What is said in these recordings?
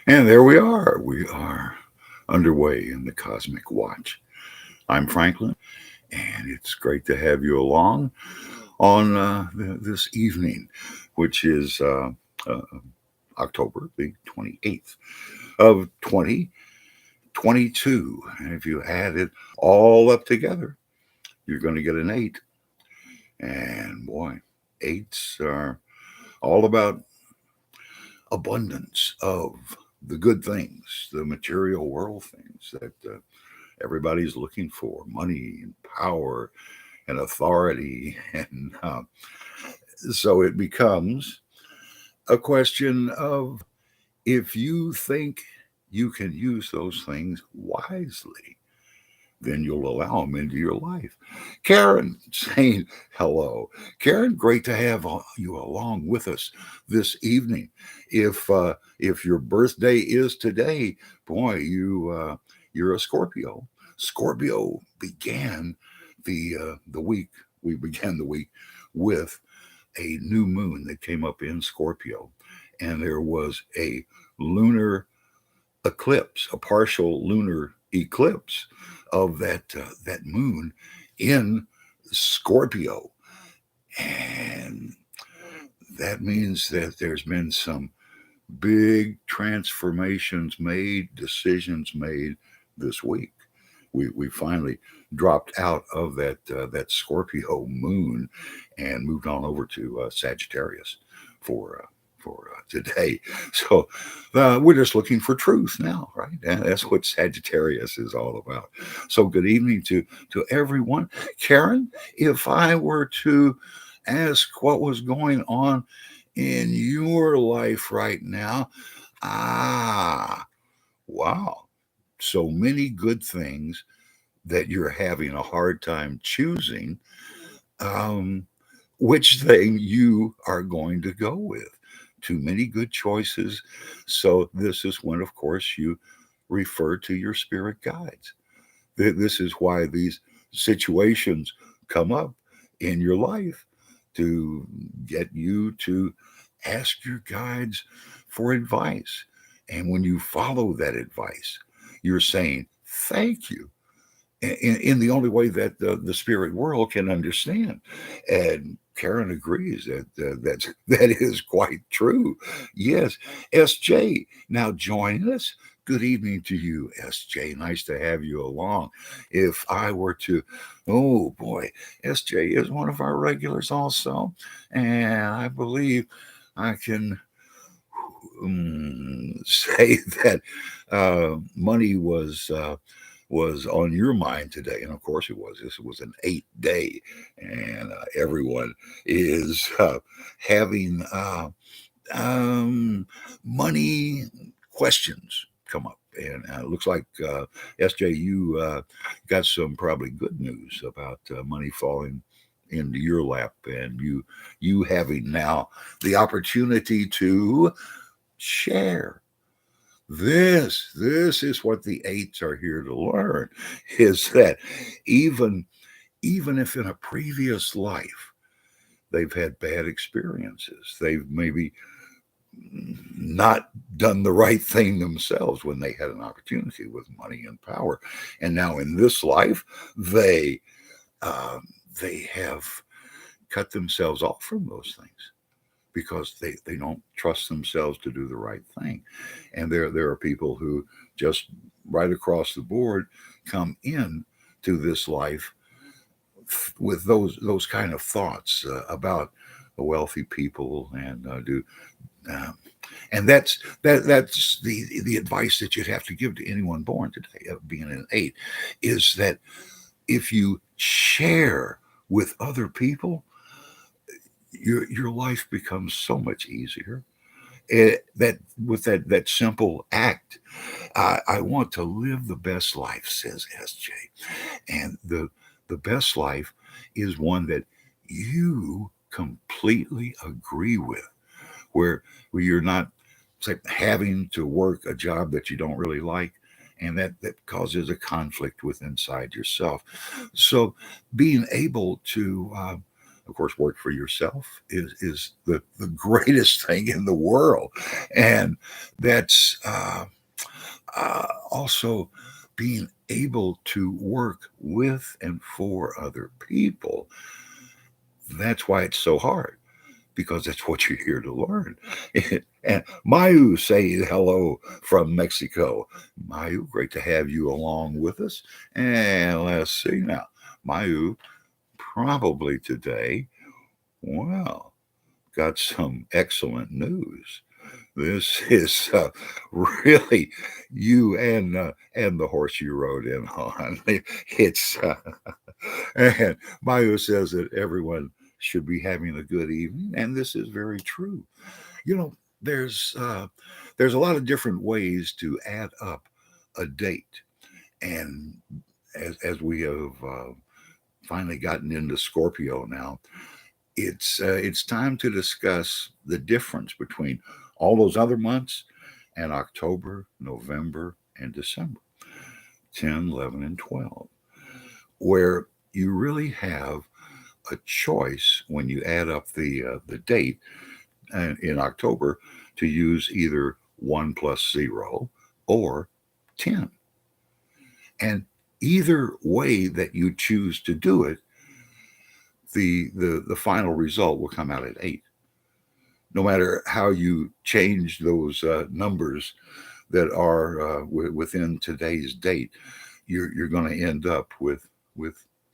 And there we are. We are underway in the Cosmic Watch. I'm Franklin, and it's great to have you along on this evening, which is uh, October the 28th of 2022. And if you add it all up together, you're going to get an 8. And boy, eights are all about abundance of the good things, the material world things that everybody's looking for: money and power and authority. And so it becomes a question of, if you think you can use those things wisely, then you'll allow them into your life. Karen saying hello. Karen, great to have you along with us this evening. If your birthday is today, boy, you're a Scorpio. Scorpio began the week. We began the week with a new moon that came up in Scorpio, and there was a lunar eclipse, a partial lunar eclipse of that moon in Scorpio, and that means that there's been some big transformations made, decisions made this week. We finally dropped out of that Scorpio moon and moved on over to Sagittarius for today. So we're just looking for truth now, right? And that's what Sagittarius is all about. So good evening to everyone. Karen, if I were to ask what was going on in your life right now, ah, wow, so many good things that you're having a hard time choosing. Um, which thing you are going to go with? Too many good choices. So, this is when, of course, you refer to your spirit guides. This is why these situations come up in your life, to get you to ask your guides for advice. And when you follow that advice, you're saying, thank you, in the only way that the spirit world can understand. And Karen agrees that that is quite true. Yes, SJ, now join us. Good evening to you, SJ. Nice to have you along. If I were to, oh boy, SJ is one of our regulars also, and I believe I can say that money was on your mind today, and of course it was. This was an 8 day, and everyone is having money questions come up, and it looks like SJ, you got some probably good news about money falling into your lap, and you having now the opportunity to share. This is what the eights are here to learn, is that even even if in a previous life they've had bad experiences, they've maybe not done the right thing themselves when they had an opportunity with money and power, and now in this life they um, they have cut themselves off from those things because they don't trust themselves to do the right thing. And there are people who just right across the board come in to this life with those kind of thoughts about the wealthy people, and do um, and that's the advice that you'd have to give to anyone born today, being an 8, is that if you share with other people, your life becomes so much easier. That with that simple act, I want to live the best life, says SJ, and the best life is one that you completely agree with, where you're not, say, having to work a job that you don't really like, and that causes a conflict with inside yourself. So being able to Of course, work for yourself is the greatest thing in the world. And that's also being able to work with and for other people. That's why it's so hard, because that's what you're here to learn. And Mayu say hello from Mexico. Mayu, great to have you along with us. And let's see now. Mayu, probably today, well, got some excellent news. This is really you and the horse you rode in on. It's and Mayu says that everyone should be having a good evening, and this is very true. You know, there's a lot of different ways to add up a date, and as we have finally gotten into Scorpio now, it's time to discuss the difference between all those other months and October, November, and December, 10, 11, and 12, where you really have a choice when you add up the date in October to use either 1 plus 0 or 10. And either way that you choose to do it, the final result will come out at 8. No matter how you change those numbers that are within today's date, you're going to end up with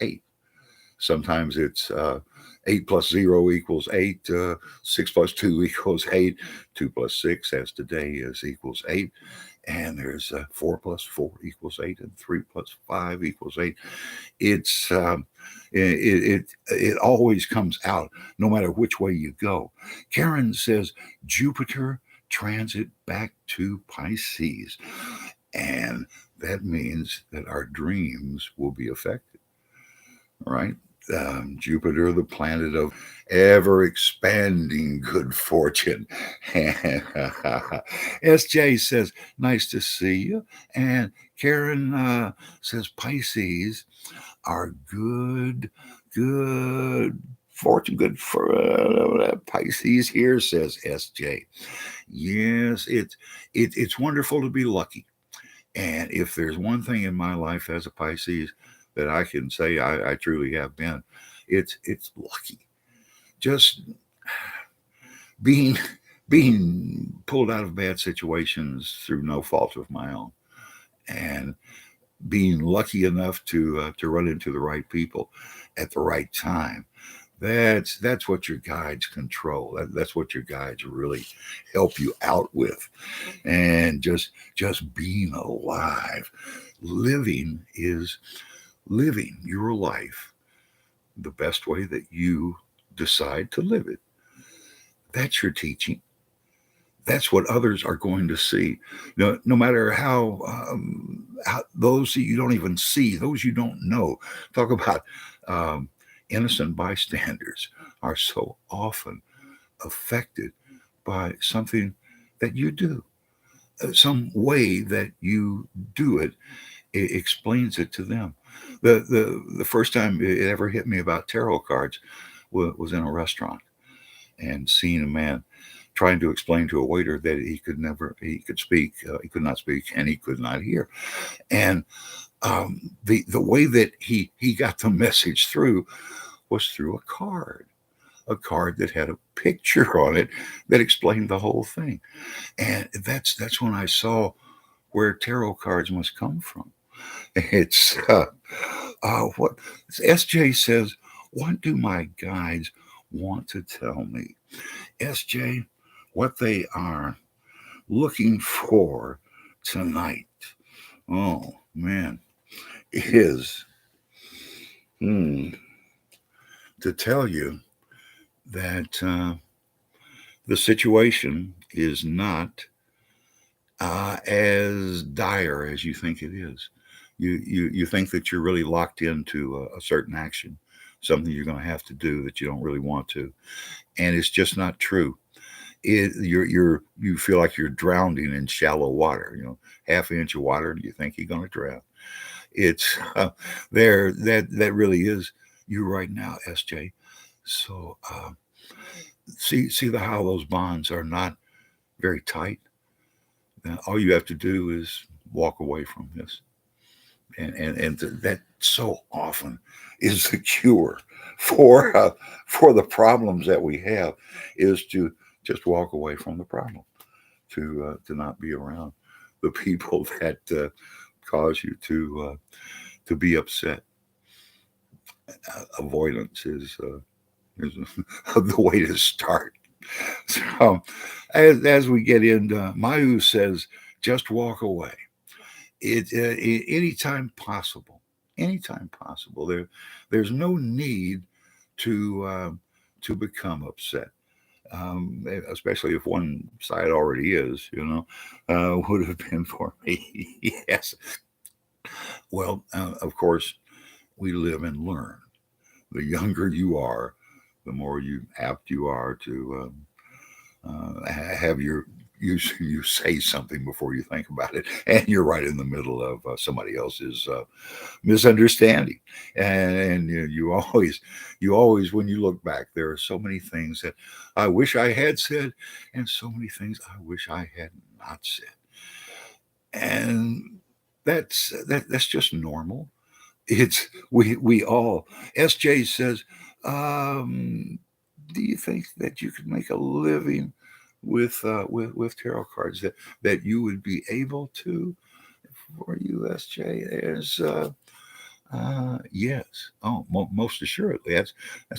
8. Sometimes it's 8 plus 0 equals 8, 6 plus 2 equals 8, 2 plus 6 as today is equals 8, and there's 4 plus 4 equals 8, and 3 plus 5 equals 8. It's it always comes out no matter which way you go. Karen says Jupiter transit back to Pisces, and that means that our dreams will be affected, right? Jupiter, the planet of ever expanding good fortune. SJ says, nice to see you. And Karen says, Pisces are good fortune, good for Pisces here, says SJ. Yes, it's wonderful to be lucky. And if there's one thing in my life as a Pisces that I can say I truly have been, it's lucky. Just being pulled out of bad situations through no fault of my own, and being lucky enough to run into the right people at the right time. That's what your guides control. That's what your guides really help you out with. And just being alive, living is living your life the best way that you decide to live it. That's your teaching. That's what others are going to see. No matter how those that you don't even see, those you don't know. Talk about um, innocent bystanders are so often affected by something that you do, some way that you do it. It explains it to them. The first time it ever hit me about tarot cards was in a restaurant, and seeing a man trying to explain to a waiter that he could speak, he could not speak, and he could not hear. And the way that he got the message through was through a card that had a picture on it that explained the whole thing. And that's when I saw where tarot cards must come from. It's what SJ says. What do my guides want to tell me? SJ, what they are looking for tonight. Oh man, is to tell you that the situation is not as dire as you think it is. You think that you're really locked into a certain action, something you're going to have to do that you don't really want to, and it's just not true. You feel like you're drowning in shallow water. Half inch of water, and you think you're going to drown. It's there. That really is you right now, SJ. So see how those bonds are not very tight. All you have to do is walk away from this, and that so often is the cure for the problems that we have, is to just walk away from the problem, to not be around the people that cause you to be upset. Avoidance is the way to start. So, as we get into, Mayu says, just walk away. Anytime possible, anytime possible. There's no need to become upset. Especially if one side already is, would have been for me. Yes. Well, of course, we live and learn. The younger you are, the more apt you are to have you say something before you think about it, and you're right in the middle of somebody else's misunderstanding, and you always when you look back, there are so many things that I wish I had said, and so many things I wish I had not said, and that's just normal. It's we all. SJ says, do you think that you could make a living with tarot cards, that you would be able to? For you, SJ, is yes. Oh, most assuredly. That's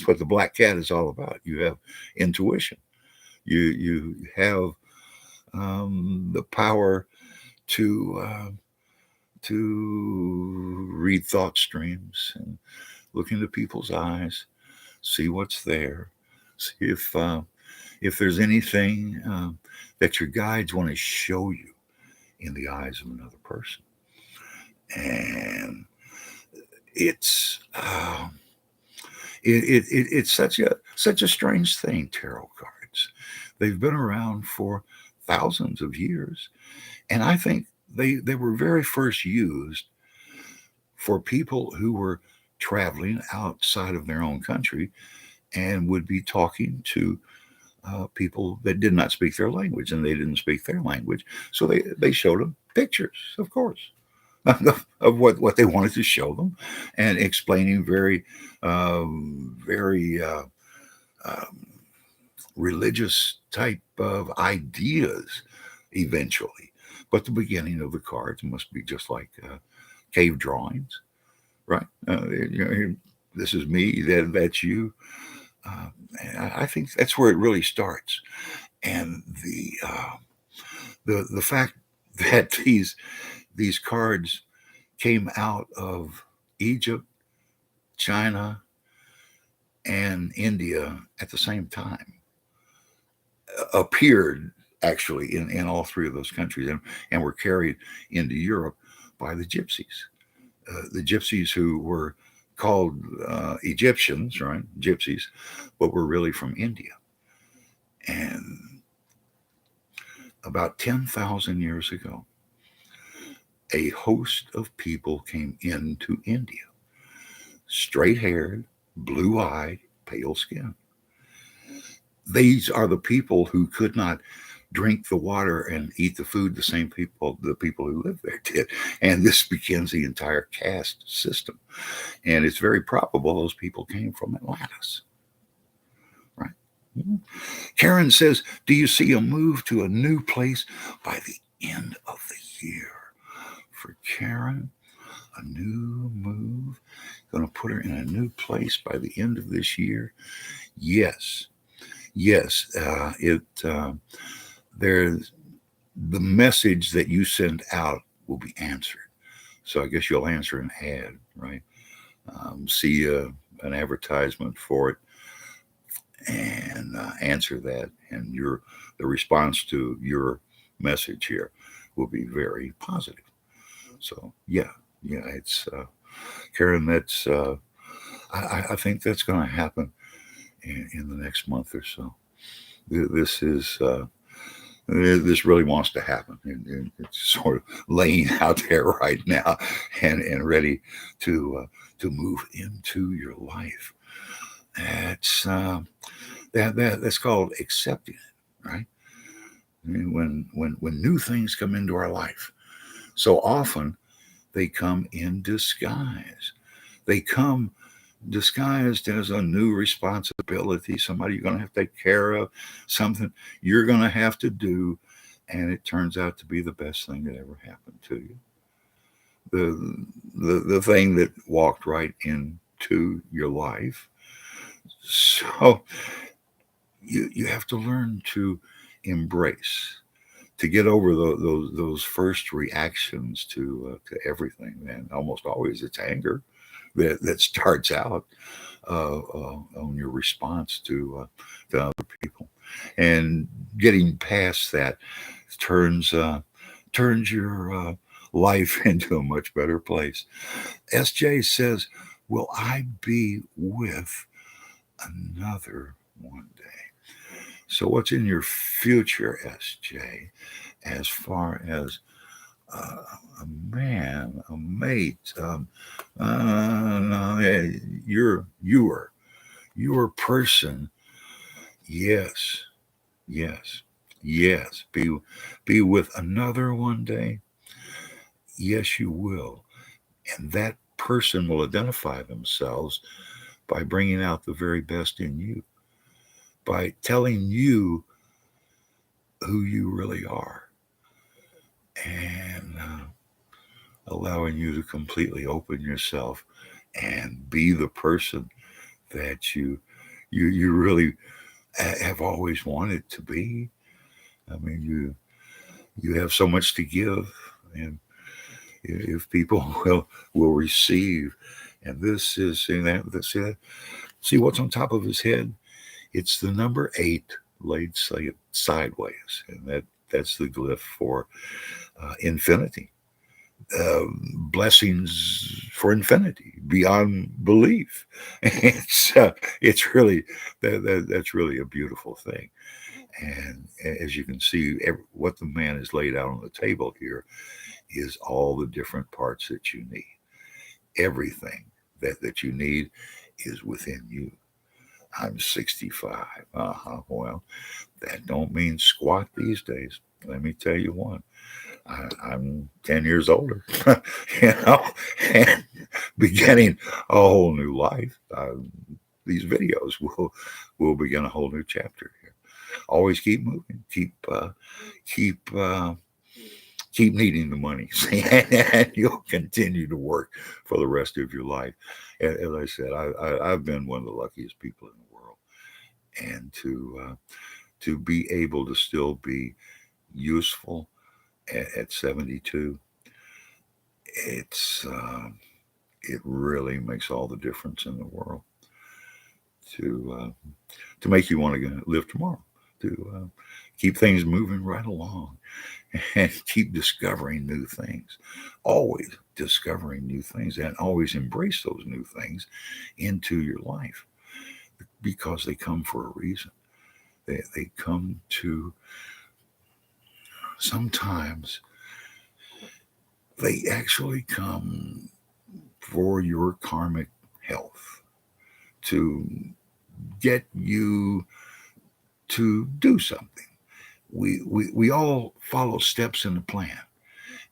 what the black cat is all about. You have intuition. You have the power to read thought streams and look into people's eyes, see what's there, see if there's anything that your guides want to show you in the eyes of another person. And it's it's such a strange thing. Tarot cards, they've been around for thousands of years, and I think they were very first used for people who were traveling outside of their own country and would be talking to people that did not speak their language, and they didn't speak their language, so they showed them pictures, of course, of what they wanted to show them, and explaining very um, religious type of ideas eventually. But the beginning of the cards must be just like cave drawings, right? This is me, that's you. I think that's where it really starts, and the fact that these cards came out of Egypt, China, and India at the same time, appeared actually in all three of those countries, and were carried into Europe by the gypsies who were called Egyptians, right? Gypsies, but were really from India. And about 10,000 years ago, a host of people came into India, straight haired, blue eyed, pale skin. These are the people who could not drink the water and eat the food the people who lived there did. And this begins the entire caste system. And it's very probable those people came from Atlantis. Right? Mhm. Karen says, do you see a move to a new place by the end of the year? For Karen, a new move. Going to put her in a new place by the end of this year. Yes. There's the message that you send out will be answered. So I guess you'll answer an ad, right? See an advertisement for it, and answer that, and the response to your message here will be very positive. So yeah, it's Karen. That's I think that's going to happen in the next month or so. This is this really wants to happen, and it's sort of laying out there right now, and ready to move into your life. That's that's called accepting it, right? I mean, when new things come into our life, so often they come in disguise. They come disguised as a new responsibility, somebody you're going to have to take care of, something you're going to have to do, and it turns out to be the best thing that ever happened to you. The thing that walked right into your life. So you have to learn to embrace, to get over those first reactions to everything. And almost always it's anger that starts out on your response to other people, and getting past that turns turns your life into a much better place. SJ says, "Will I be with another one day?" So, what's in your future, SJ, as far as a man, a mate? No, you're a person. Yes, yes, yes. Be with another one day. Yes, you will, and that person will identify themselves by bringing out the very best in you, by telling you who you really are, and allowing you to completely open yourself and be the person that you really have always wanted to be. I mean, you have so much to give, and if people will receive, and this is see that see what's on top of his head. It's the number 8 laid sideways, and that's the glyph for infinity. Blessings for infinity beyond belief. It's really that's really a beautiful thing. And as you can see, what the man has laid out on the table here is all the different parts that you need. Everything that you need is within you. I'm 65. Well, that don't mean squat these days. Let me tell you one. I'm 10 years older, you know, and beginning a whole new life. These videos will begin a whole new chapter here. Always keep moving. Keep keep needing the money, and you'll continue to work for the rest of your life. As I said, I've been one of the luckiest people in the world, and to be able to still be useful at 72, it really makes all the difference in the world to make you want to live tomorrow, to keep things moving right along, and keep discovering new things, always discovering new things, and always embrace those new things into your life, because they come for a reason. They come to sometimes they actually come for your karmic health, to get you to do something. We all follow steps in the plan.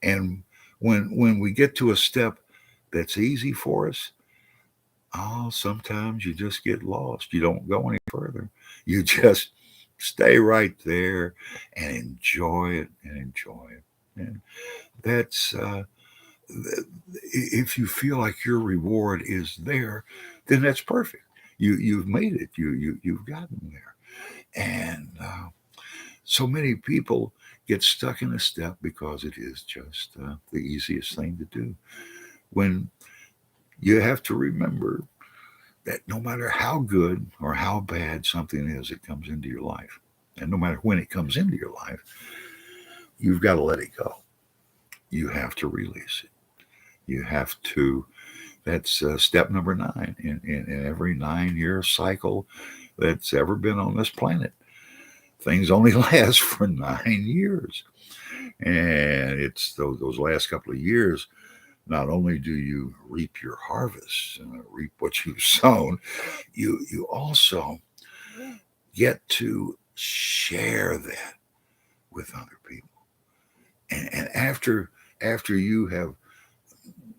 And when we get to a step that's easy for us, oh, sometimes you just get lost. You don't go any further. You just stay right there and enjoy it and enjoy it. And that's if you feel like your reward is there, then that's perfect. You've made it. You've gotten there. And so many people get stuck in a step because it is just the easiest thing to do. When you have to remember that no matter how good or how bad something is, it comes into your life. And no matter when it comes into your life, you've got to let it go. You have to release it. You have to, that's step number 9 in every 9-year cycle that's ever been on this planet. Things only last for 9 years. And it's those last couple of years not only do you reap your harvest, reap what you've sown, you also get to share that with other people. And after you have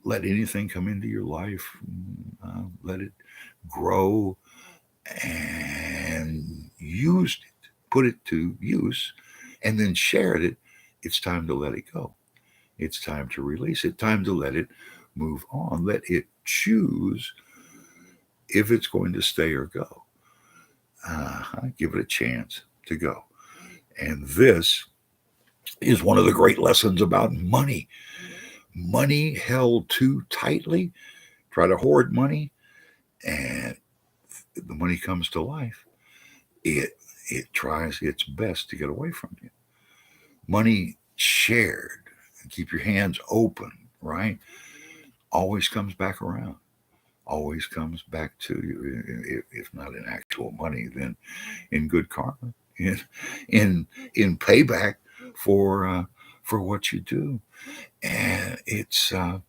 let anything come into your life, let it grow and used it, put it to use, and then shared it, it's time to let it go. It's time to release it, time to let it move on. Let it choose if it's going to stay or go. Give it a chance to go. And this is one of the great lessons about money. Money held too tightly, try to hoard money, and the money comes to life. It it tries its best to get away from you. Money shared, keep your hands open, right? Always comes back around. Always comes back to you. If not in actual money, then in good karma, in in in payback for uh, for what you do. And it's and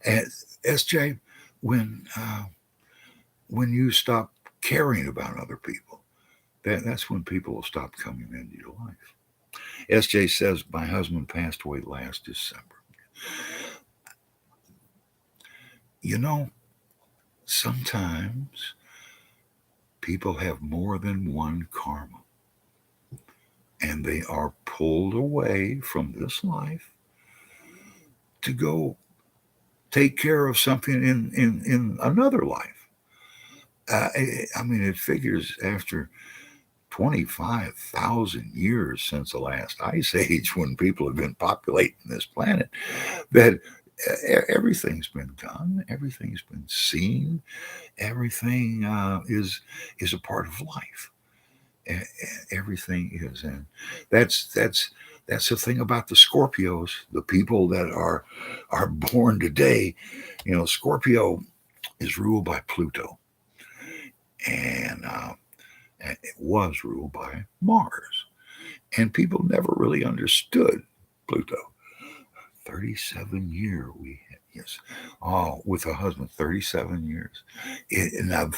SJ, when uh, when you stop caring about other people, that's when people will stop coming into your life. SJ says, my husband passed away last December. You know, sometimes people have more than one karma, and they are pulled away from this life to go take care of something in another life. I mean, it figures after 25,000 years since the last ice age, when people have been populating this planet, that everything's been done, everything's been seen, everything is a part of life. Everything is, and that's the thing about the Scorpios, the people that are born today. You know, Scorpio is ruled by Pluto, and it was ruled by Mars, and people never really understood Pluto. 37 year we yes, oh, with a husband, 37 years. Now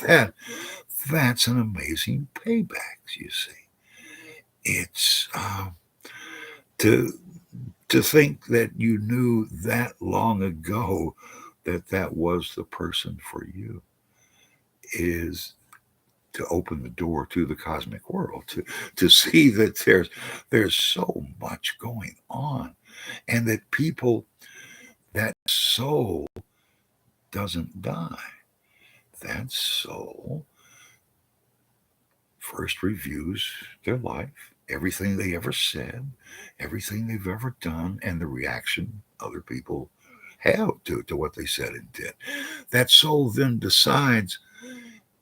that's an amazing payback. You see, it's to to think that you knew that long ago that that was the person for you is to open the door to the cosmic world, to see that there's so much going on, and that people, that soul doesn't die. That soul first reviews their life, everything they ever said, everything they've ever done, and the reaction other people have to what they said and did. That soul then decides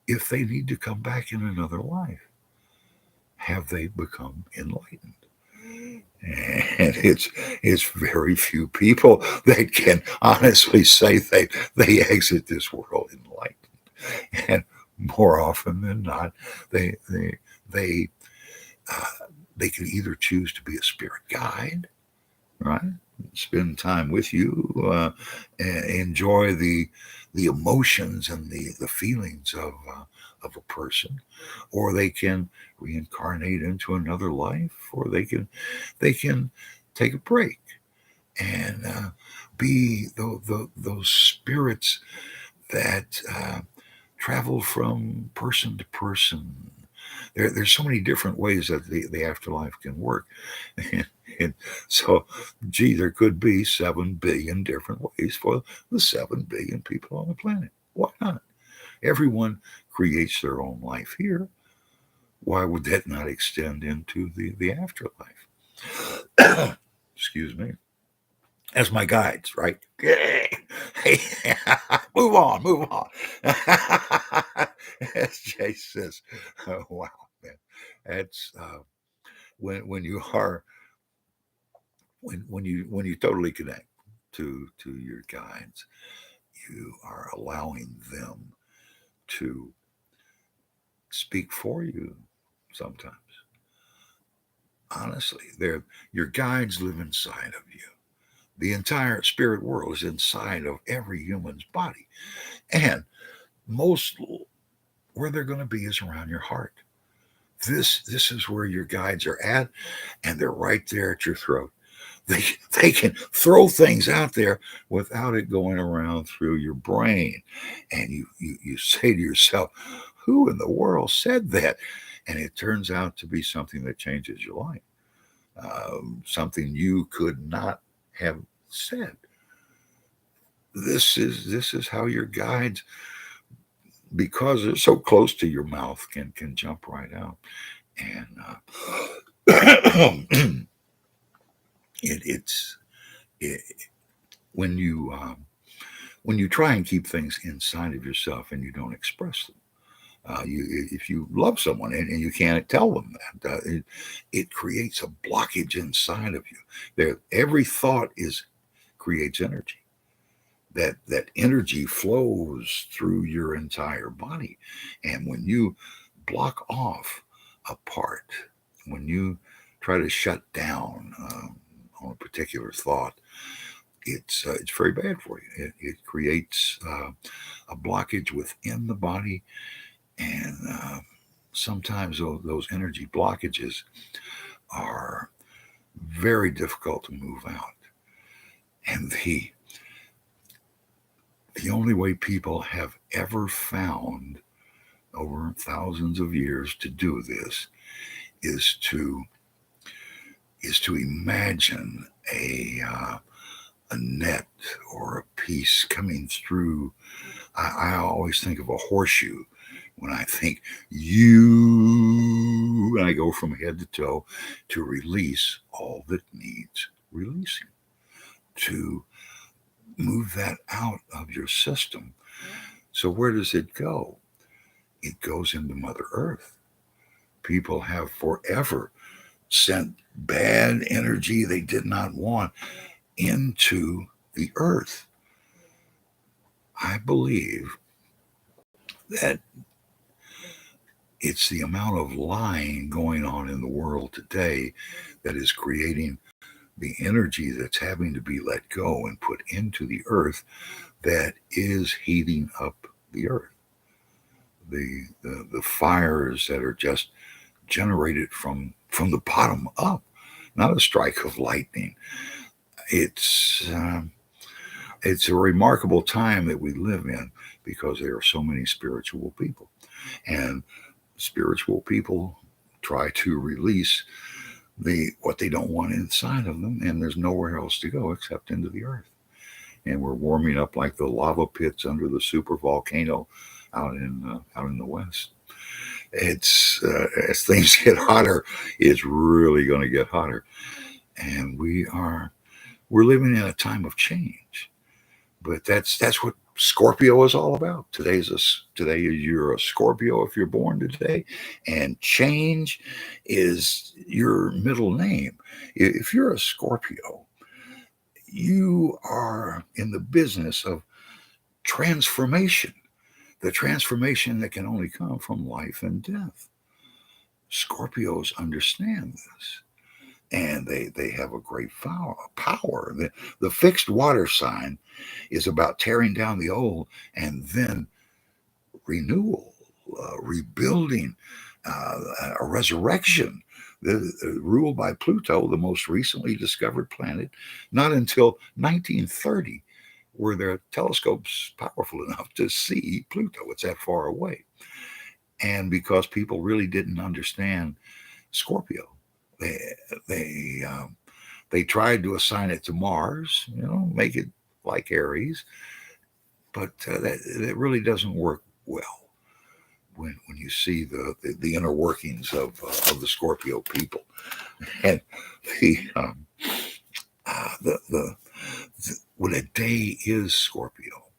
if they need to come back in another life. Have they become enlightened? And it's very few people that can honestly say they exit this world enlightened. And more often than not, they they they they can either choose to be a spirit guide, right? Spend time with you, enjoy the emotions and the feelings of a person, or they can reincarnate into another life, or they can take a break and be those spirits that travel from person to person. There's so many different ways that the afterlife can work. And, and so, gee, there could be 7 billion different ways for the 7 billion people on the planet. Why not? Everyone creates their own life here. Why would that not extend into the afterlife? Excuse me. As my guides, right? Hey, move on, move on. As Jay says, oh, wow, man, that's when you are when you totally connect to your guides, you are allowing them to speak for you. Sometimes, honestly, they're your guides live inside of you. The entire spirit world is inside of every human's body. And most where they're going to be is around your heart. This is where your guides are at, and they're right there at your throat. They they can throw things out there without it going around through your brain. And you say to yourself, who in the world said that? And it turns out to be something that changes your life. Something you could not have said. This is how your guides, because they're so close to your mouth, can jump right out. And it's it, when you try and keep things inside of yourself and you don't express them. If you love someone and you can't tell them that, it creates a blockage inside of you. There, every thought creates energy. That energy flows through your entire body, and when you block off a part, when you try to shut down on a particular thought, it's very bad for you. It creates a blockage within the body, and sometimes those energy blockages are very difficult to move out. And the only way people have ever found over thousands of years to do this is to imagine a net or a piece coming through. I always think of a horseshoe when I think you, and I go from head to toe to release all that needs releasing, to move that out of your system. So where does it go? It goes into Mother Earth. People have forever sent bad energy they did not want into the earth. I believe that it's the amount of lying going on in the world today that is creating the energy that's having to be let go and put into the earth that is heating up the earth. The fires that are just generated from the bottom up, not a strike of lightning. It's a remarkable time that we live in because there are so many spiritual people, and spiritual people try to release what they don't want inside of them, and there's nowhere else to go except into the earth. And we're warming up like the lava pits under the super volcano out in the west. It's as things get hotter, it's really going to get hotter, and we're living in a time of change. But that's what Scorpio is all about. Today you're a Scorpio if you're born today, and change is your middle name. If you're a Scorpio, you are in the business of transformation, the transformation that can only come from life and death. Scorpios understand this, and they have a great power. The fixed water sign is about tearing down the old and then renewal, rebuilding, a resurrection. Ruled by Pluto, the most recently discovered planet. Not until 1930 were their telescopes powerful enough to see Pluto. It's that far away. And because people really didn't understand Scorpio, they they they tried to assign it to Mars, make it like Aries, but that really doesn't work well when you see the inner workings of the Scorpio people. And the the when a day is Scorpio,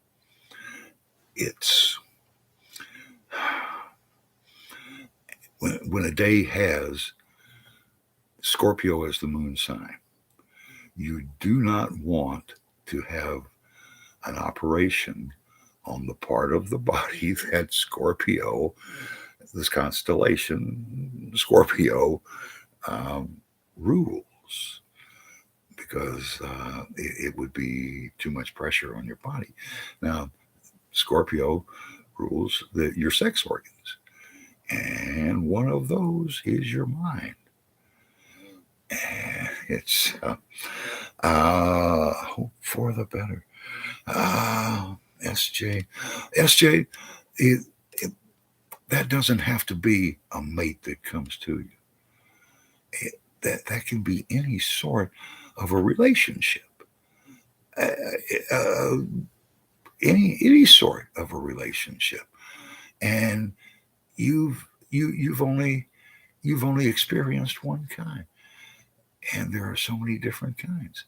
it's when a day has Scorpio as the moon sign, you do not want to have an operation on the part of the body that Scorpio, this constellation, Scorpio, rules. because it would be too much pressure on your body. Now, Scorpio rules your sex organs, and one of those is your mind. And it's hope for the better. SJ, SJ, it, it, that doesn't have to be a mate that comes to you. That can be any sort of a relationship, uh, uh, any sort of a relationship, and you've only experienced one kind, and there are so many different kinds.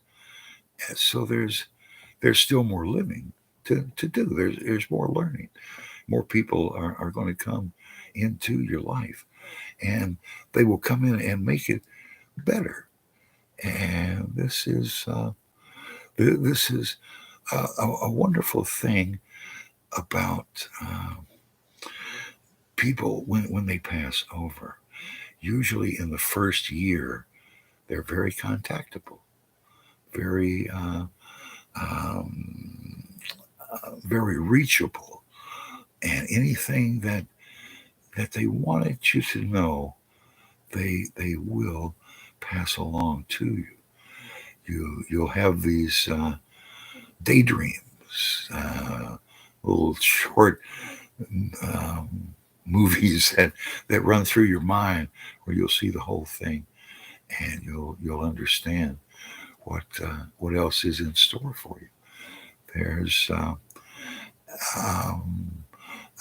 And so there's still more living to do. There's more learning. More people are going to come into your life, and they will come in and make it better. And this is a wonderful thing about people when they pass over. Usually in the first year, they're very contactable, very um, very reachable, and anything that they wanted you to know, they will pass along to you. You'll have these daydreams, little short um, movies that run through your mind, where you'll see the whole thing, and you'll understand what else is in store for you. There's um,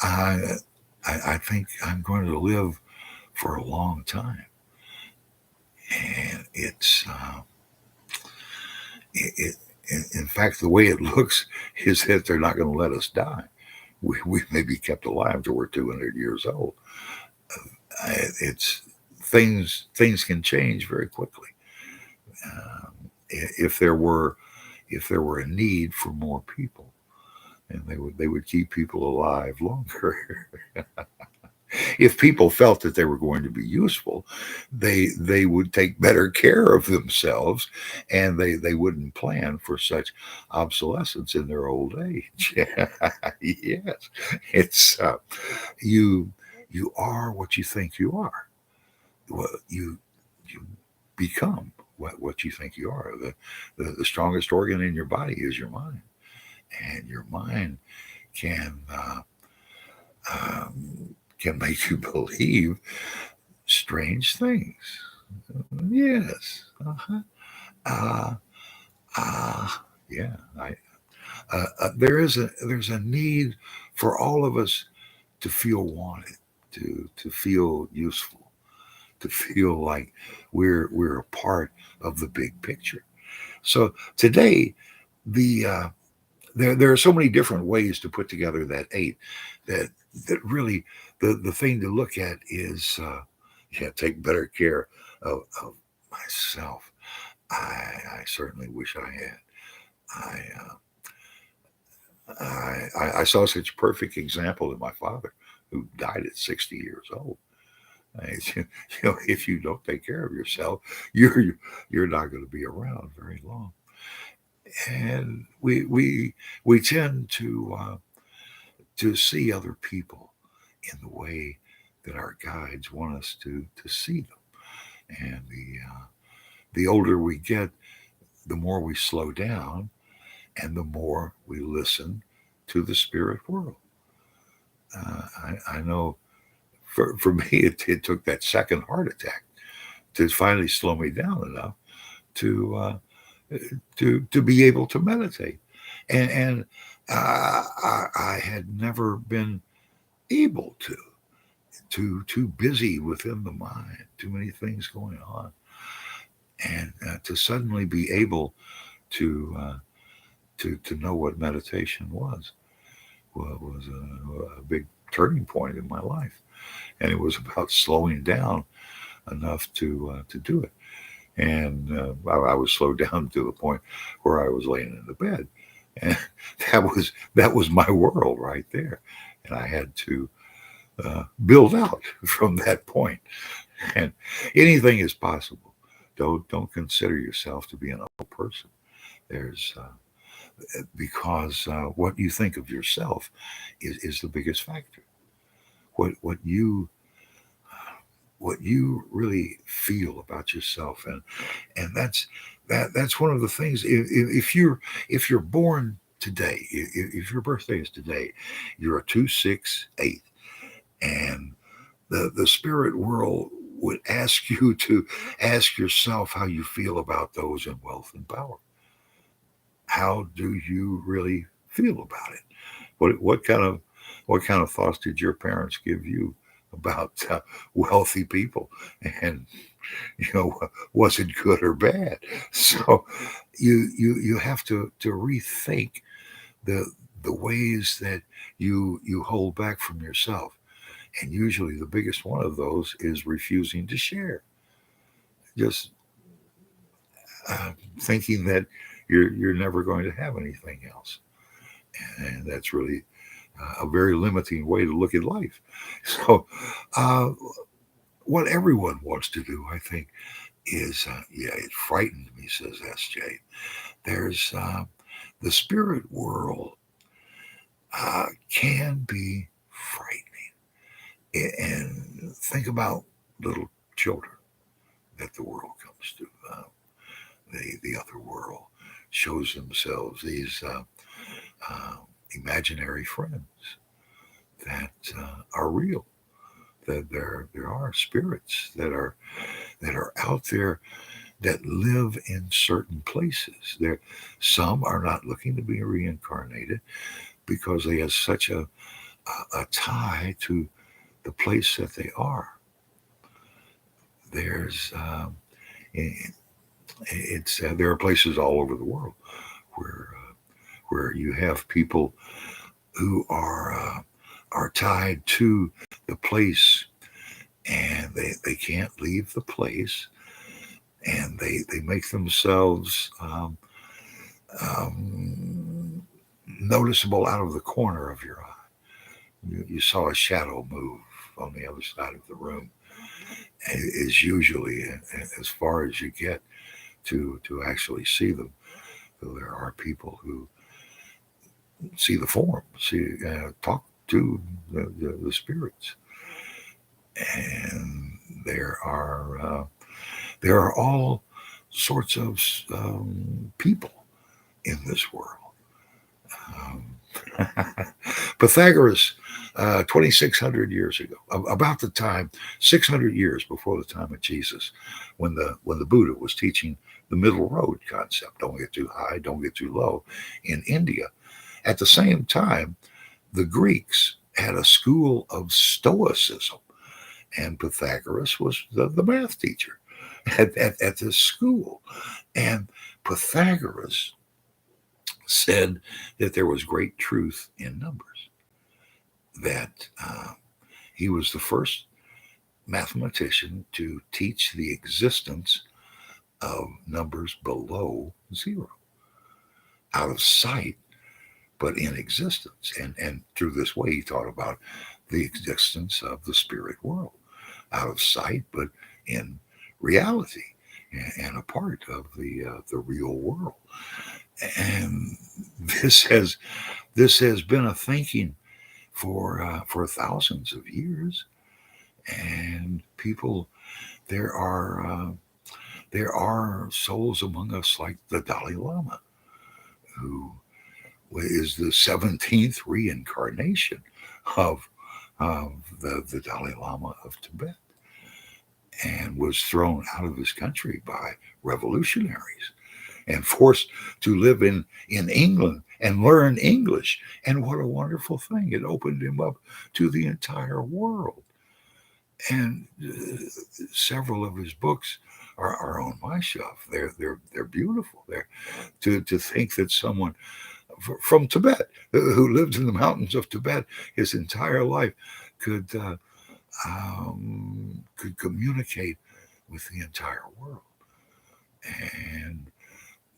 I I think I'm going to live for a long time, and in fact, the way it looks is that they're not going to let us die. We may be kept alive till we're 200 years old. It's things can change very quickly. If there were a need for more people, and they would keep people alive longer. If people felt that they were going to be useful, they would take better care of themselves, and they wouldn't plan for such obsolescence in their old age. Yes, it's you are what you think you are. Well, you become what you think you are. The strongest organ in your body is your mind, and your mind can can make you believe strange things. Yes. Uh-huh. Uh, yeah. There's a need for all of us to feel wanted, to feel useful, to feel like we're a part of the big picture. So today, the there are so many different ways to put together that eight, that really the thing to look at is yeah, take better care of myself. I certainly wish I had. I, I saw such a perfect example in my father, who died at 60 years old. If you don't take care of yourself, you're not going to be around very long. And we tend to see other people in the way that our guides want us to see them. And the older we get, the more we slow down, and the more we listen to the spirit world. I know for me, it took that second heart attack to finally slow me down enough to to be able to meditate. And I had never been able to. Too busy within the mind, too many things going on, and to suddenly be able to to know what meditation was a big turning point in my life, and it was about slowing down enough to do it. And I was slowed down to the point where I was laying in the bed, and that was my world right there, and I had to build out from that point. And anything is possible Don't consider yourself to be an old person. There's because what you think of yourself is the biggest factor. What you really feel about yourself, and that's one of the things. If you're born today, if your birthday is today, you're a 268, and the spirit world would ask you to ask yourself how you feel about those in wealth and power. How do you really feel about it? What kind of thoughts did your parents give you about wealthy people? And you know, was it good or bad? So you have to rethink the the ways that you hold back from yourself. And usually the biggest one of those is refusing to share. Just thinking that you're never going to have anything else. And that's really a very limiting way to look at life. So, uh, what everyone wants to do, I think, is yeah, it frightened me, says SJ. There's the spirit world can be frightening. And think about little children that the world comes to. The other world shows themselves these uh, imaginary friends that are real. That there are spirits that are out there that live in certain places. There, some are not looking to be reincarnated because they have such a tie to the place that they are. There's there are places all over the world where where you have people who are tied to the place, and they can't leave the place, and they make themselves um, noticeable out of the corner of your eye. You saw a shadow move on the other side of the room. Is usually as far as you get to actually see them. So there are people who see the form, see talk to the spirits, and there are uh, there are all sorts of people in this world. Pythagoras, 2,600 years ago, about the time, 600 years before the time of Jesus, when the Buddha was teaching the middle road concept, don't get too high, don't get too low, in India. At the same time, the Greeks had a school of Stoicism, and Pythagoras was the math teacher at this school. And Pythagoras said that there was great truth in numbers, that uh, he was the first mathematician to teach the existence of numbers below zero, out of sight, but in existence. And through this way, he taught about the existence of the spirit world, out of sight, but in reality, and a part of the real world. And this has this has been a thinking for thousands of years. And people, there are there are souls among us like the Dalai Lama, who is the 17th reincarnation of of the Dalai Lama of Tibet, and was thrown out of his country by revolutionaries and forced to live in England and learn English. And what a wonderful thing! It opened him up to the entire world. And several of his books are on my shelf. They're beautiful. They're to think that someone from Tibet, who lived in the mountains of Tibet his entire life, could could communicate with the entire world. And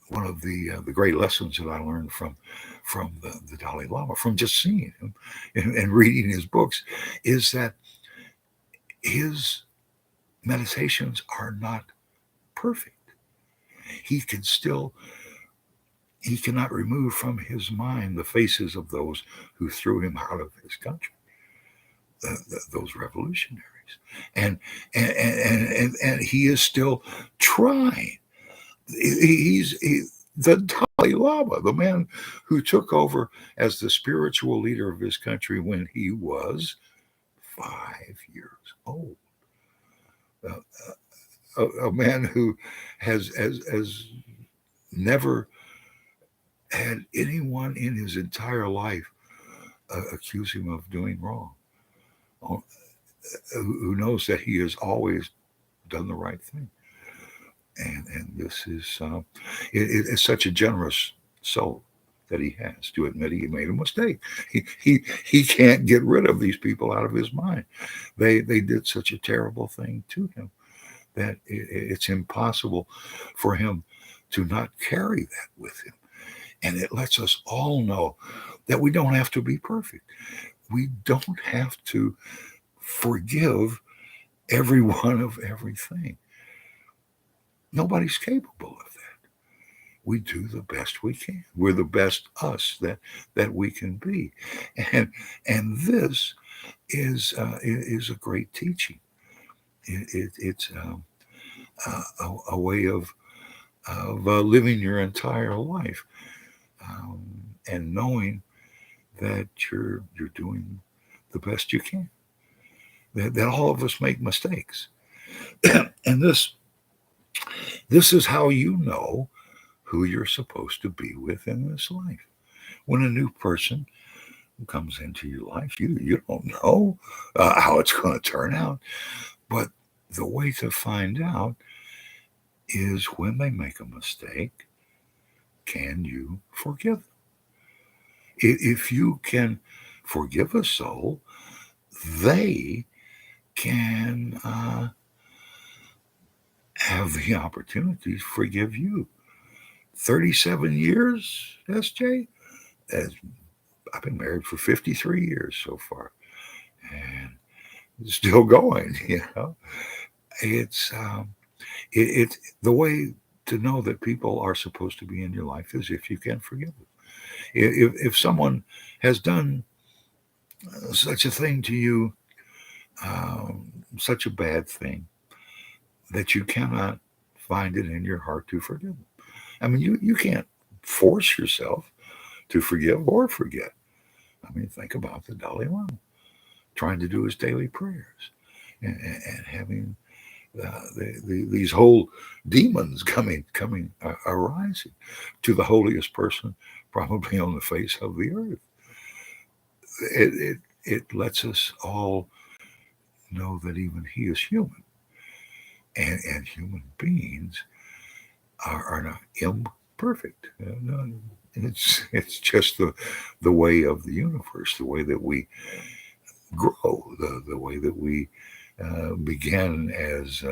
one of the great lessons that I learned from the Dalai Lama, from just seeing him and reading his books, is that his meditations are not perfect. He can still, he cannot remove from his mind the faces of those who threw him out of his country, those revolutionaries. And, and he is still trying. The Dalai Lama, the man who took over as the spiritual leader of his country when he was 5 years old. A man who has never had anyone in his entire life accuse him of doing wrong, who knows that he has always done the right thing. And this is it's such a generous soul that he has to admit he made a mistake. He can't get rid of these people out of his mind. They did such a terrible thing to him that it's impossible for him to not carry that with him. And it lets us all know that we don't have to be perfect. We don't have to forgive everyone of everything. Nobody's capable of that. We do the best we can. We're the best us that we can be, and this is a great teaching. It's a way of living your entire life, and knowing that you're doing the best you can. That all of us make mistakes, and this is how you know who you're supposed to be with in this life. When a new person comes into your life, you don't know how it's going to turn out, but the way to find out is when they make a mistake, can you forgive them? If you can forgive a soul, they can have the opportunity to forgive you. 37 years, SJ? As I've been married for 53 years so far, and still going. It's the way to know that people are supposed to be in your life is if you can forgive them. If someone has done such a thing to you, such a bad thing, that you cannot find it in your heart to forgive them. I mean, you can't force yourself to forgive or forget. I mean, think about the Dalai Lama trying to do his daily prayers, and having these whole demons coming arising to the holiest person probably on the face of the earth. It lets us all know that even he is human, and human beings are not imperfect. No, it's just the way of the universe, the way that we grow, the way that we began as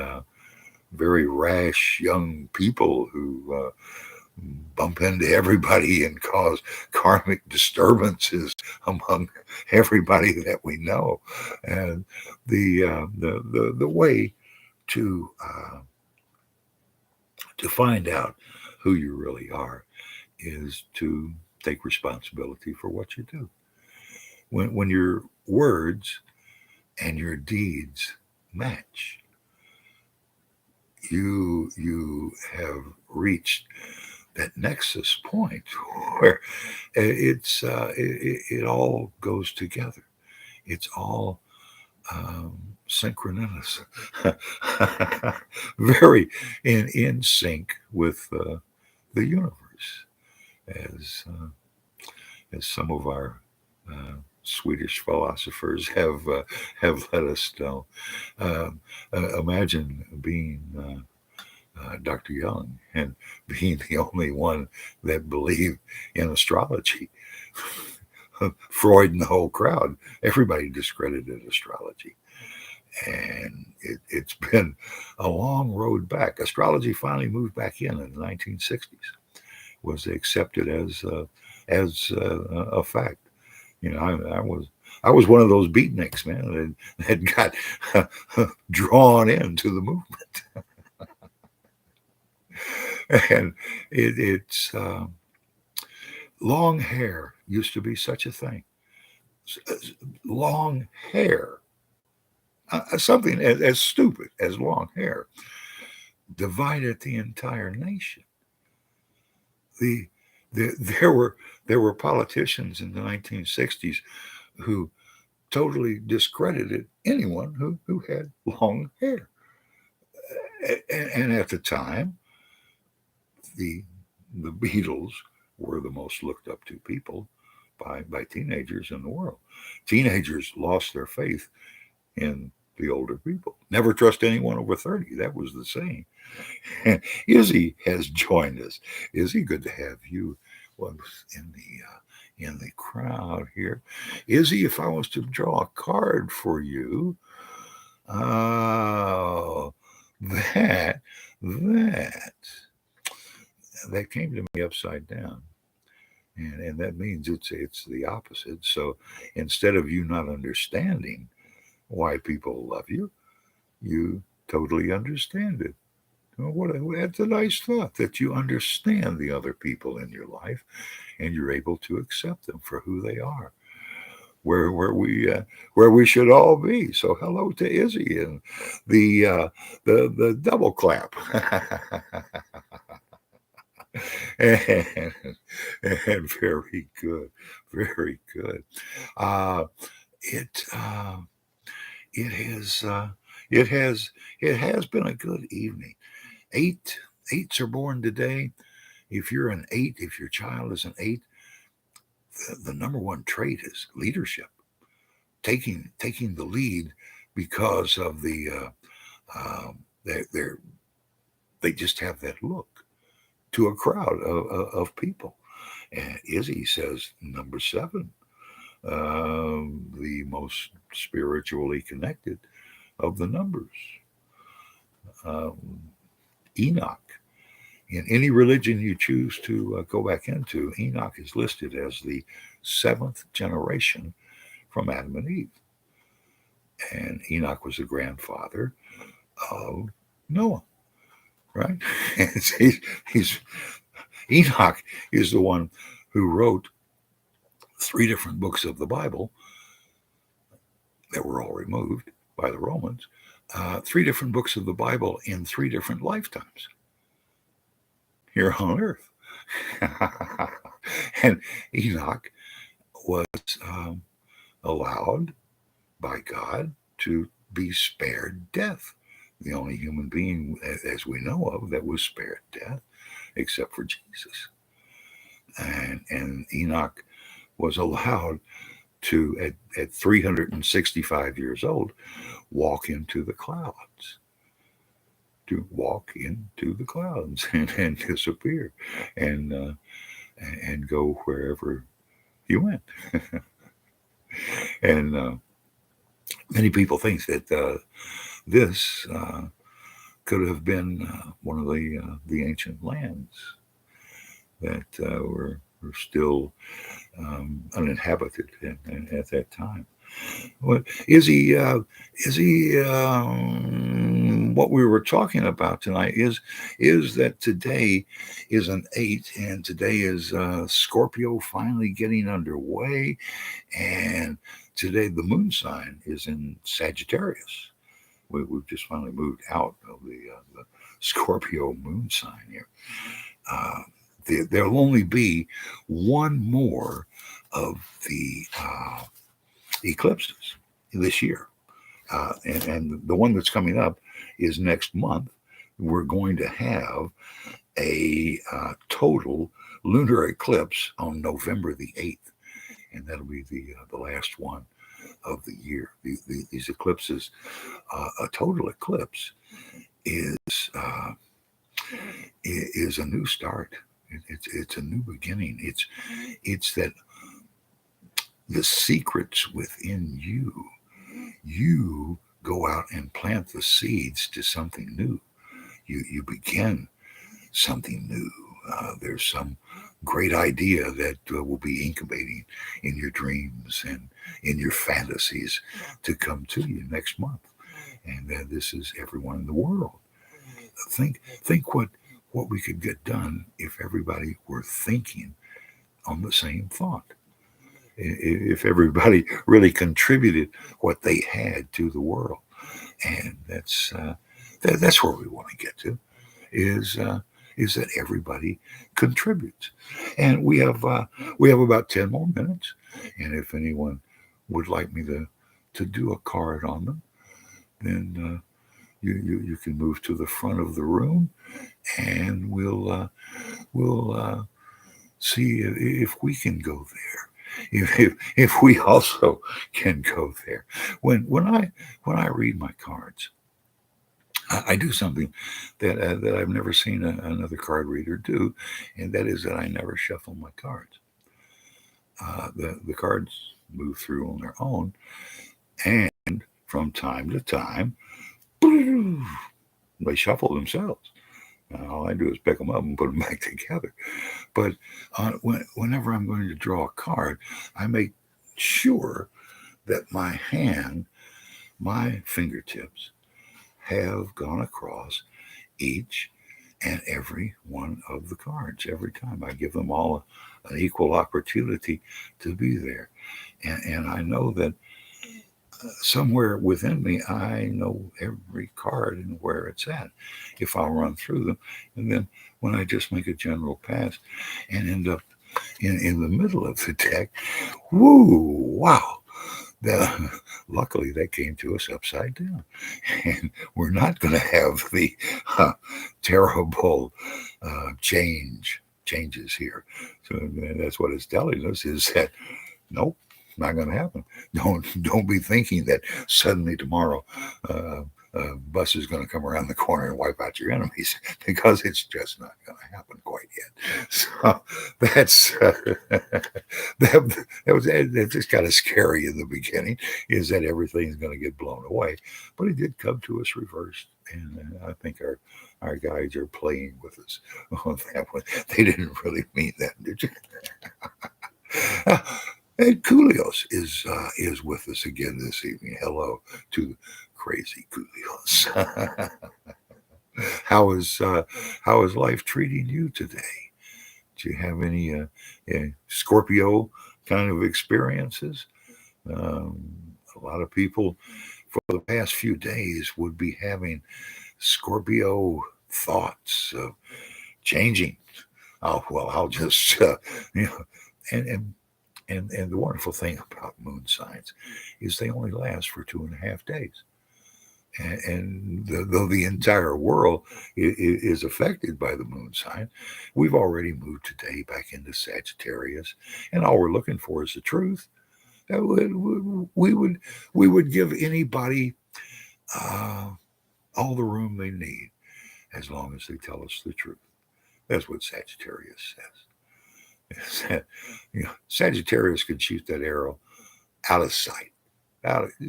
very rash young people who bump into everybody and cause karmic disturbances among everybody that we know. And the way to find out who you really are is to take responsibility for what you do. When your words and your deeds match, you have reached that nexus point where it all goes together. It's all synchronous, very in sync with the universe, as some of our Swedish philosophers have let us know. Imagine being Dr. Young and being the only one that believed in astrology. Freud and the whole crowd, everybody discredited astrology. And it's been a long road back. Astrology finally moved back in the 1960s, was accepted as a fact. I was one of those beatniks, man, that got drawn into the movement. And it's long hair used to be such a thing. Long hair, something as stupid as long hair, divided the entire nation. The, the there were politicians in the 1960s who totally discredited anyone who had long hair. And at the time, the the Beatles were the most looked up to people by teenagers in the world. Teenagers lost their faith in the older people. Never trust anyone over 30. That was the saying. Izzy has joined us. Izzy, good to have you in the crowd here. Izzy, if I was to draw a card for you, oh, that that came to me upside down. And that means it's the opposite. So instead of you not understanding why people love you, you totally understand it. That's a nice thought that you understand the other people in your life, and you're able to accept them for who they are, where we should all be. So hello to Izzy and the double clap. and, and very good, very good. Uh, it it has it has it has been a good evening. Eights are born today. If you're an eight, if your child is an eight, the number one trait is leadership, taking the lead because of they're they just have that look to a crowd of people. And Izzy says number seven, the most spiritually connected of the numbers. Um, Enoch. In any religion you choose to go back into, Enoch is listed as the seventh generation from Adam and Eve. And Enoch was the grandfather of Noah, right? He's Enoch is the one who wrote three different books of the Bible that were all removed by the Romans. Three different books of the Bible in three different lifetimes here on earth. And Enoch was allowed by God to be spared death. The only human being, as we know of, that was spared death, except for Jesus. And Enoch was allowed to, at 365 years old, walk into the clouds. To walk into the clouds and disappear and go wherever he went. And many people think that this could have been one of the ancient lands that were still uninhabited at that time. What is he? Is he? What we were talking about tonight is that today is an eight, and today is Scorpio finally getting underway, and today the moon sign is in Sagittarius. We've just finally moved out of the Scorpio moon sign here. There'll only be one more of the eclipses this year. And the one that's coming up is next month. We're going to have a total lunar eclipse on November the 8th. And that'll be the last one of the year. These eclipses, a total eclipse is a new start. It's a new beginning. It's that the secrets within you go out and plant the seeds to something new. You begin something new. There's some great idea that will be incubating in your dreams and in your fantasies to come to you next month. And this is everyone in the world. Think what we could get done if everybody were thinking on the same thought. If everybody really contributed what they had to the world, and that's where we want to get to, is that everybody contributes, and we have about 10 more minutes, and if anyone would like me to do a card on them, then you can move to the front of the room, and we'll see if we can go there. If we also can go there. When I read my cards, I do something that I've never seen another card reader do, and that is that I never shuffle my cards. The cards move through on their own, and from time to time, they shuffle themselves. All I do is pick them up and put them back together. But whenever I'm going to draw a card, I make sure that my hand, my fingertips, have gone across each and every one of the cards. Every time I give them all an equal opportunity to be there. And I know that somewhere within me, I know every card and where it's at if I'll run through them. And then when I just make a general pass and end up in the middle of the deck, woo, wow. The, luckily, that came to us upside down. And we're not going to have the terrible changes here. So that's what it's telling us, is that, nope, not going to happen. Don't be thinking that suddenly tomorrow bus is going to come around the corner and wipe out your enemies, because it's just not going to happen quite yet. So that's that just kind of scary in the beginning, is that everything's going to get blown away. But it did come to us reversed, and I think our guides are playing with us on that one. They didn't really mean that, did you? And Coolios is with us again this evening. Hello to crazy Coolios. How is life treating you today? Do you have any Scorpio kind of experiences? A lot of people for the past few days would be having Scorpio thoughts of changing. Oh well, I'll just you know, and the wonderful thing about moon signs is they only last for 2.5 days. And though the entire world is affected by the moon sign, we've already moved today back into Sagittarius, and all we're looking for is the truth. We would give anybody all the room they need as long as they tell us the truth. That's what Sagittarius says. Sagittarius could shoot that arrow out of sight,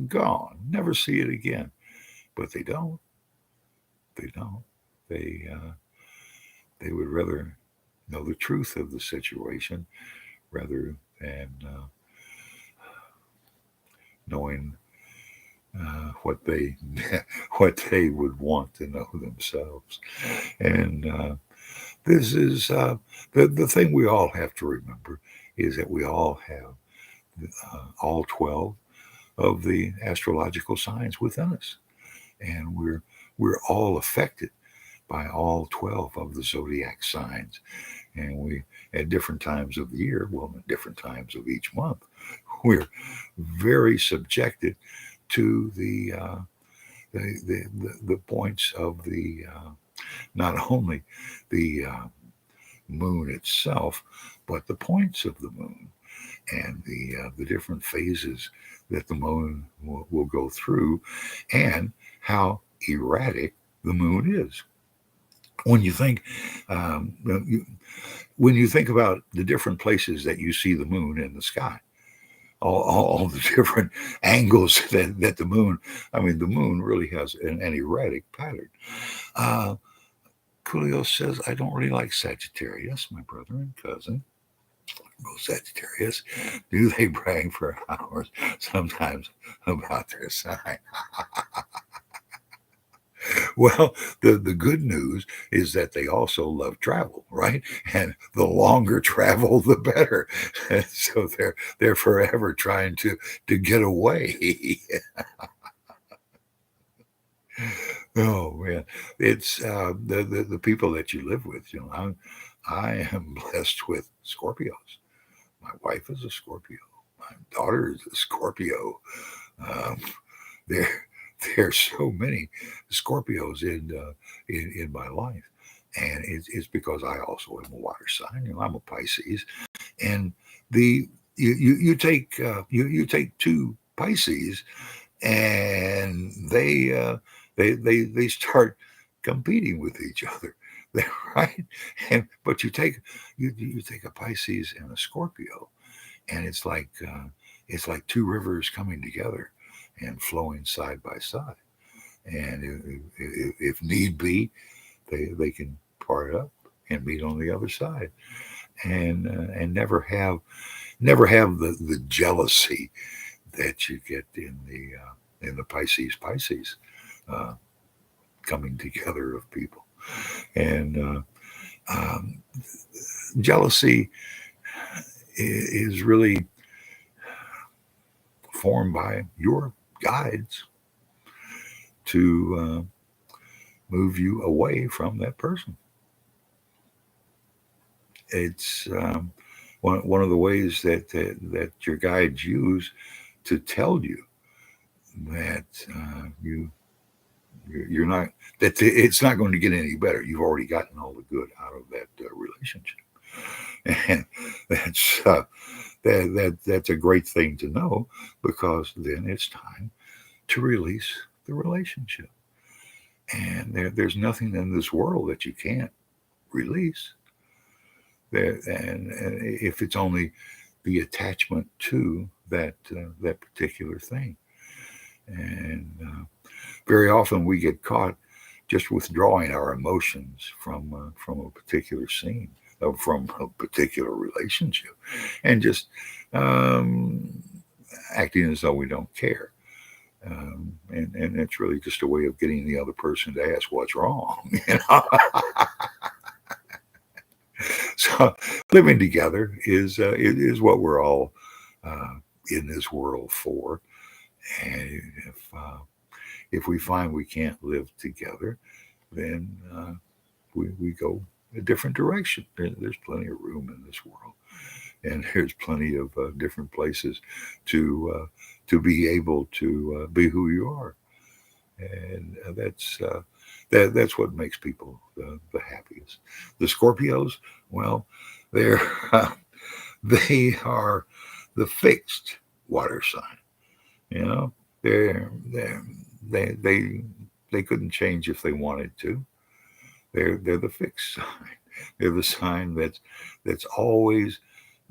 gone, never see it again. But they don't. They don't. They would rather know the truth of the situation rather than knowing what they what they would want to know themselves. And this is the thing we all have to remember, is that we all have all 12 of the astrological signs within us, and we're all affected by all 12 of the zodiac signs. And we, at different times of the year, well, at different times of each month, we're very subjected to the points of the not only the moon itself, but the points of the moon and the different phases that the moon will go through, and how erratic the moon is. When you think when you think about the different places that you see the moon in the sky, all the different angles that the moon, I mean, the moon really has an erratic pattern. Coolio says, I don't really like Sagittarius, my brother and cousin. Well, Sagittarius, do they brag for hours sometimes about their sign? Well, the good news is that they also love travel, right? And the longer travel, the better. And so they're forever trying to get away. Oh man, it's the people that you live with. I am blessed with Scorpios. My wife is a Scorpio. My daughter is a Scorpio. Um, there there's so many Scorpios in my life, and it's because I also am a water sign. I'm a Pisces, and the you take you take two Pisces, and they start competing with each other. Right? And but you take a Pisces and a Scorpio, and it's like two rivers coming together and flowing side by side. And if need be, they can part up and meet on the other side, and never have the jealousy that you get in the Pisces uh, coming together of people. And um, jealousy is really formed by your guides to move you away from that person. It's one of the ways that your guides use to tell you that you're not, that it's not going to get any better. You've already gotten all the good out of that relationship, and that's that's a great thing to know, because then it's time to release the relationship. And there's nothing in this world that you can't release. And if it's only the attachment to that particular thing. And very often we get caught just withdrawing our emotions from a particular scene, from a particular relationship, and just um, acting as though we don't care. And it's really just a way of getting the other person to ask what's wrong. So living together is what we're all uh, in this world for. And if we find we can't live together, then we go a different direction. There's plenty of room in this world, and there's plenty of different places to be able to be who you are. And that's what makes people the happiest. The Scorpios, well, they're they are the fixed water sign. You know, they're they they couldn't change if they wanted to. They're the fixed sign. They're the sign that's always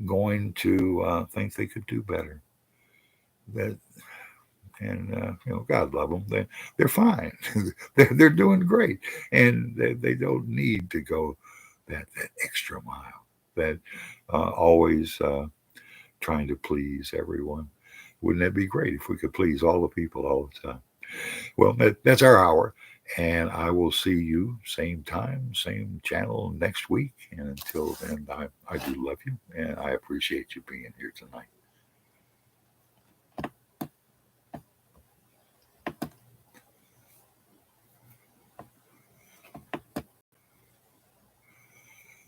going to think they could do better. That and God love them. They're fine. They're doing great, and they don't need to go that extra mile. That always trying to please everyone. Wouldn't that be great if we could please all the people all the time? Well, that's our hour, and I will see you same time, same channel next week. And until then, I do love you, and I appreciate you being here tonight.